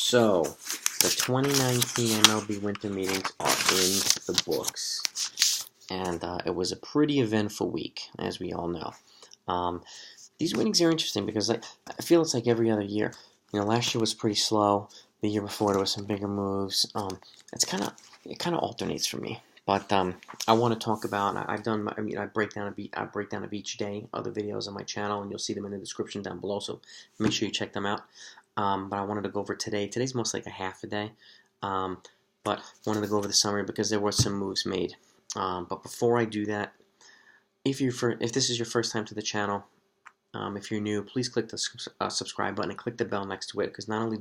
So, the 2019 MLB Winter Meetings are in the books, and it was a pretty eventful week, as we all know. These meetings are interesting because I feel it's like every other year. Last year was pretty slow. The year before there was some bigger moves. It kind of alternates for me. But I want to talk about. I break down of each day other videos on my channel, and you'll see them in the description down below. So make sure you check them out. But I wanted to go over today. Today's most like a half a day. But wanted to go over the summary because there were some moves made. But before I do that, if this is your first time to the channel, if you're new, please click the subscribe button and click the bell next to it, because not only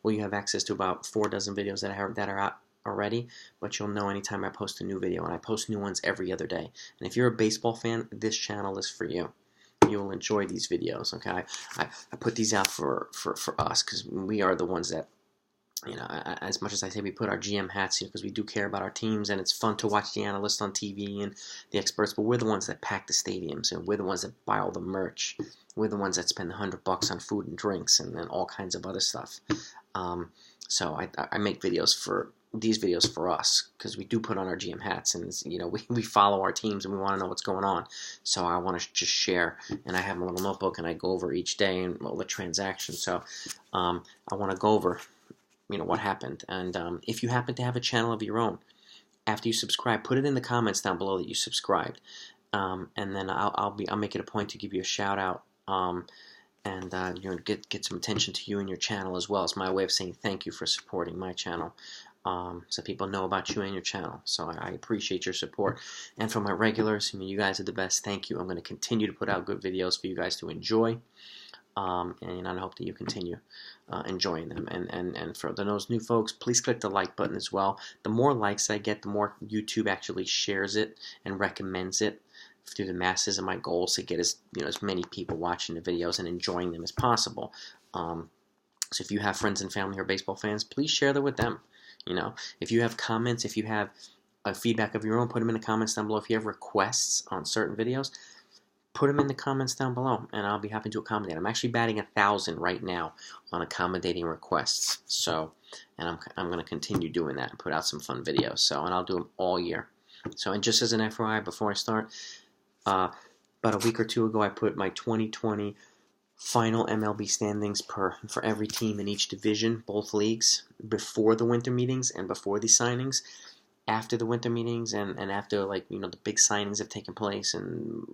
will you have access to about 4 dozen videos that are out already, but you'll know anytime I post a new video, and I post new ones every other day. And if you're a baseball fan, this channel is for you. You will enjoy these videos, okay? I put these out for us because we are the ones that, as much as I say we put our GM hats here because we do care about our teams, and it's fun to watch the analysts on TV and the experts, but we're the ones that pack the stadiums, and we're the ones that buy all the merch. We're the ones that spend $100 on food and drinks and all kinds of other stuff. So I make these videos for us because we do put on our GM hats, and we follow our teams and we want to know what's going on. So I want to just share, and I have a little notebook and I go over each day and all the transactions. So I want to go over what happened. And if you happen to have a channel of your own, after you subscribe, put it in the comments down below that you subscribed, and then I'll make it a point to give you a shout out. And get some attention to you and your channel as well. It's my way of saying thank you for supporting my channel, so people know about you and your channel. So I appreciate your support. And for my regulars, you guys are the best. Thank you. I'm going to continue to put out good videos for you guys to enjoy, and I hope that you continue enjoying them. And for those new folks, please click the like button as well. The more likes I get, the more YouTube actually shares it and recommends it through the masses, and my goal is to get as many people watching the videos and enjoying them as possible. So if you have friends and family who are baseball fans, please share them with them. If you have comments, if you have feedback of your own, put them in the comments down below. If you have requests on certain videos, put them in the comments down below, and I'll be happy to accommodate. I'm actually batting 1,000 right now on accommodating requests. So, and I'm going to continue doing that and put out some fun videos. So, and I'll do them all year. So, and just as an FYI, before I start, about a week or two ago, I put my 2020 final MLB standings for every team in each division, both leagues, before the winter meetings and before the signings. After the winter meetings and after the big signings have taken place, and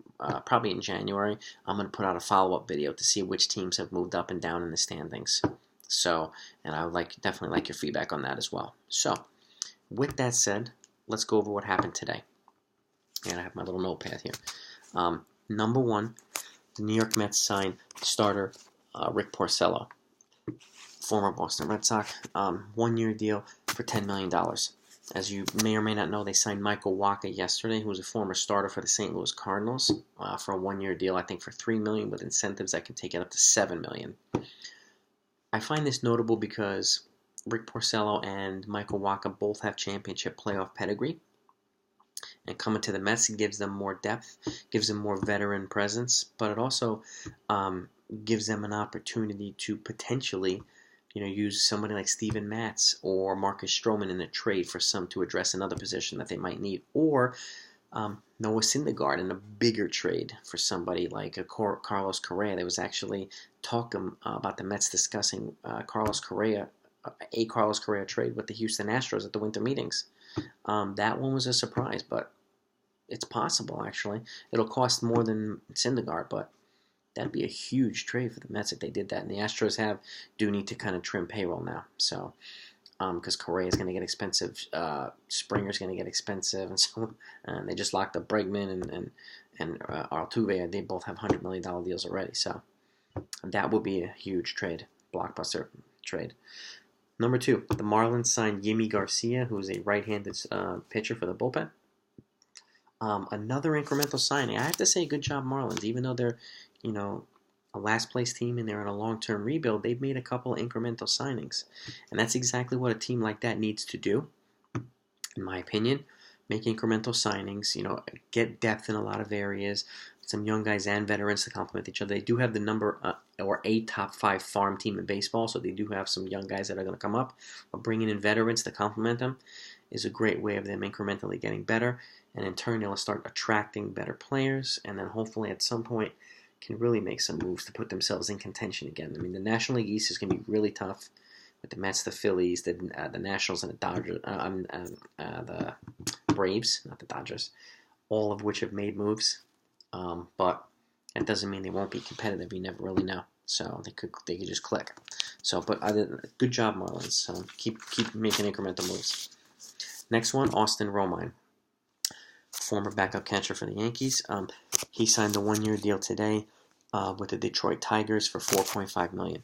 probably in January, I'm going to put out a follow-up video to see which teams have moved up and down in the standings. So, and I would definitely like your feedback on that as well. So, with that said, let's go over what happened today. And I have my little notepad here. Number one, the New York Mets signed starter Rick Porcello, former Boston Red Sox, 1-year deal for $10 million. As you may or may not know, they signed Michael Wacha yesterday, who was a former starter for the St. Louis Cardinals, for a 1-year deal, I think for $3 million, with incentives that can take it up to $7 million. I find this notable because Rick Porcello and Michael Wacha both have championship playoff pedigree. And coming to the Mets gives them more depth, gives them more veteran presence, but it also gives them an opportunity to potentially, use somebody like Steven Matz or Marcus Stroman in a trade to address another position that they might need, or Noah Syndergaard in a bigger trade for somebody like Carlos Correa. There was actually talk about the Mets discussing Carlos Correa trade with the Houston Astros at the winter meetings. That one was a surprise, but it's possible, actually. It'll cost more than Syndergaard, but that'd be a huge trade for the Mets if they did that. And the Astros do need to kind of trim payroll now. So, because Correa is going to get expensive, Springer's going to get expensive, and so they just locked up Bregman and Altuve. They both have $100 million deals already. So that would be a huge trade, blockbuster trade. Number two, the Marlins signed Yimi Garcia, who is a right-handed pitcher for the bullpen. Another incremental signing. I have to say, good job, Marlins. Even though they're, a last-place team and they're in a long-term rebuild, they've made a couple incremental signings. And that's exactly what a team like that needs to do, in my opinion. Make incremental signings, get depth in a lot of areas, some young guys and veterans to complement each other. They do have the number or a top 5 farm team in baseball, so they do have some young guys that are going to come up. But bringing in veterans to complement them is a great way of them incrementally getting better, and in turn they'll start attracting better players, and then hopefully at some point can really make some moves to put themselves in contention again. I mean, the National League East is going to be really tough with the Mets, the Phillies, the Nationals, and the Dodgers, the Braves, not the Dodgers, all of which have made moves. But that doesn't mean they won't be competitive. You never really know. So they could just click. So, but good job, Marlins. So keep making incremental moves. Next one, Austin Romine, former backup catcher for the Yankees. He signed a 1-year deal today with the Detroit Tigers for $4.5 million.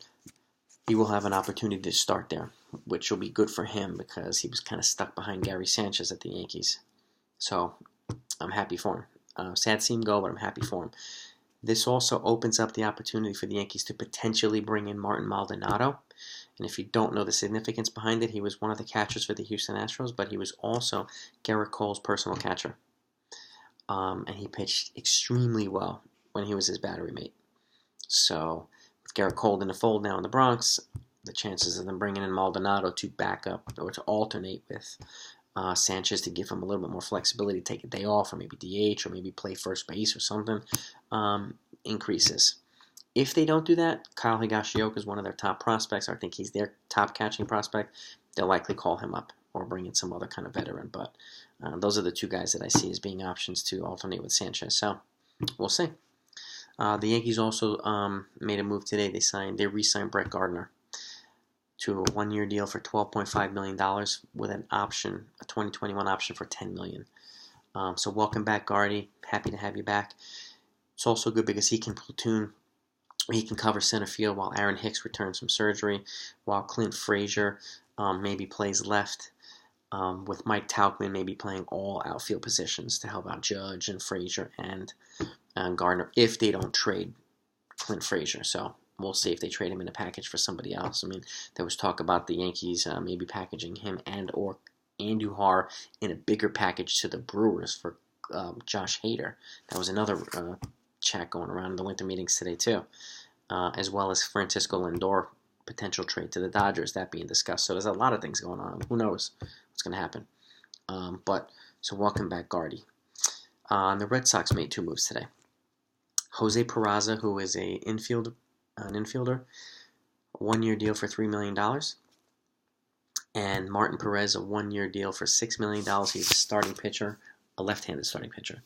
He will have an opportunity to start there, which will be good for him because he was kind of stuck behind Gary Sanchez at the Yankees. So I'm happy for him. Sad to see him go, but I'm happy for him. This also opens up the opportunity for the Yankees to potentially bring in Martin Maldonado. And if you don't know the significance behind it, he was one of the catchers for the Houston Astros, but he was also Garrett Cole's personal catcher. And he pitched extremely well when he was his battery mate. So with Garrett Cole in the fold now in the Bronx, the chances of them bringing in Maldonado to back up or to alternate with Sanchez to give him a little bit more flexibility, take a day off or maybe DH or maybe play first base or something, increases. If they don't do that, Kyle Higashioka is one of their top prospects. I think he's their top catching prospect. They'll likely call him up or bring in some other kind of veteran. But those are the two guys that I see as being options to alternate with Sanchez. So we'll see. The Yankees also made a move today. They re-signed Brett Gardner to a 1-year deal for $12.5 million with an option, a 2021 option for $10 million. So welcome back, Gardy. Happy to have you back. It's also good because he can platoon. He can cover center field while Aaron Hicks returns from surgery, while Clint Frazier maybe plays left, with Mike Tauchman maybe playing all outfield positions to help out Judge and Frazier and Gardner if they don't trade Clint Frazier. So we'll see if they trade him in a package for somebody else. I mean, there was talk about the Yankees maybe packaging him and or Andujar in a bigger package to the Brewers for Josh Hader. That was another chat going around in the winter meetings today too, as well as Francisco Lindor potential trade to the Dodgers, that being discussed. So there's a lot of things going on. Who knows what's going to happen? But so welcome back, Gardy. The Red Sox made 2 moves today. Jose Peraza, who is an infielder, 1-year deal for $3 million. And Martin Perez, a 1-year deal for $6 million. He's a starting pitcher, a left-handed starting pitcher.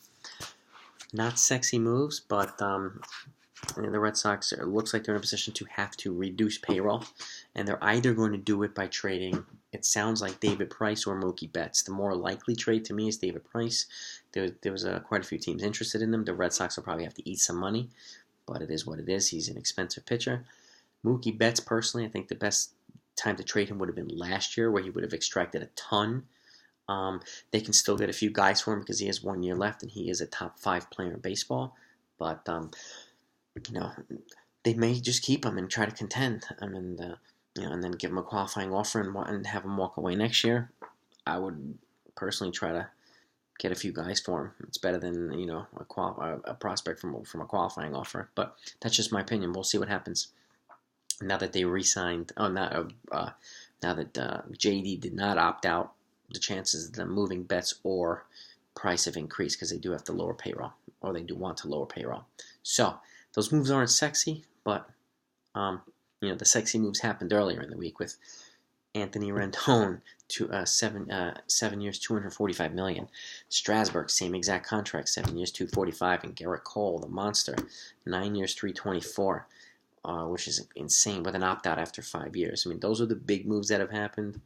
Not sexy moves, but the Red Sox, it looks like they're in a position to have to reduce payroll. And they're either going to do it by trading, it sounds like David Price or Mookie Betts. The more likely trade to me is David Price. There was quite a few teams interested in them. The Red Sox will probably have to eat some money, but it is what it is. He's an expensive pitcher. Mookie Betts, personally, I think the best time to trade him would have been last year, where he would have extracted a ton. They can still get a few guys for him because he has 1 year left and he is a top 5 player in baseball. But they may just keep him and try to contend. And then give him a qualifying offer and have him walk away next year. I would personally try to get a few guys for him. It's better than a prospect from a qualifying offer. But that's just my opinion. We'll see what happens. Now that they re-signed, now that JD did not opt out, the chances of them moving Betts or Price have increased because they do have to lower payroll, or they do want to lower payroll. So those moves aren't sexy, but the sexy moves happened earlier in the week with Anthony Rendon to 7 years, $245 million. Strasburg, same exact contract, 7 years, $245, and Garrett Cole, the monster, 9 years, $324. Which is insane, with an opt-out after 5 years. I mean, those are the big moves that have happened.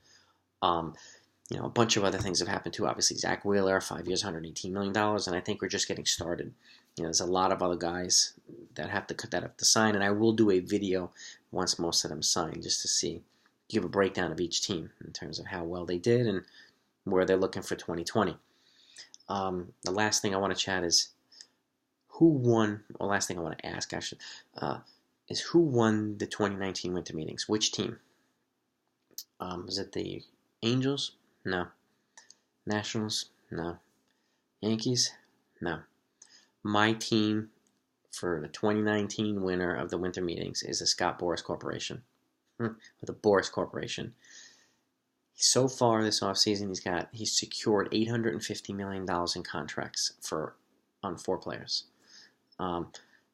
A bunch of other things have happened too. Obviously, Zach Wheeler, 5 years, $118 million, and I think we're just getting started. There's a lot of other guys that have to sign, and I will do a video once most of them sign, just to give a breakdown of each team in terms of how well they did and where they're looking for 2020. The last thing I want to chat is who won, or last thing I want to ask, actually, is who won the 2019 winter meetings? Which team? Was it the Angels? No. Nationals? No. Yankees? No. My team for the 2019 winner of the Winter Meetings is the Scott Boras Corporation. The Boras Corporation. So far this offseason, he's secured $850 million in contracts on 4 players.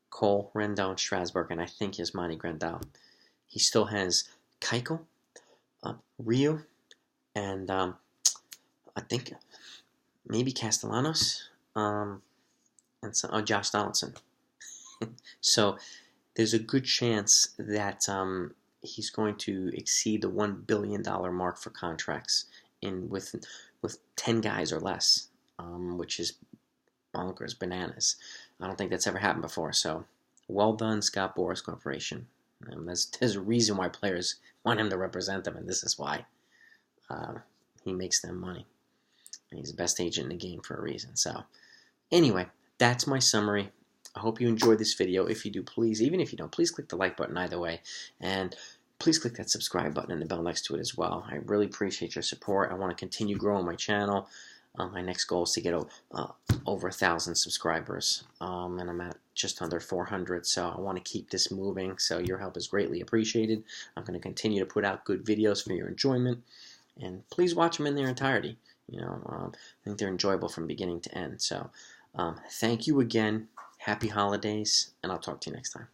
Cole, Rendon, Strasburg, and I think Yasmani Grandal. He still has Keuchel, Rio, and I think maybe Castellanos, and Josh Donaldson. So there's a good chance that he's going to exceed the $1 billion mark for contracts with 10 guys or less, which is bonkers, bananas. I don't think that's ever happened before. So well done, Scott Boras Corporation. There's a reason why players want him to represent them, and this is why. He makes them money. And he's the best agent in the game for a reason. So anyway, that's my summary. I hope you enjoyed this video. If you do, please, even if you don't, please click the like button either way. And please click that subscribe button and the bell next to it as well. I really appreciate your support. I want to continue growing my channel. My next goal is to get over 1,000 subscribers. And I'm at just under 400. So I want to keep this moving. So your help is greatly appreciated. I'm going to continue to put out good videos for your enjoyment. And please watch them in their entirety. I think they're enjoyable from beginning to end. So thank you again. Happy holidays, and I'll talk to you next time.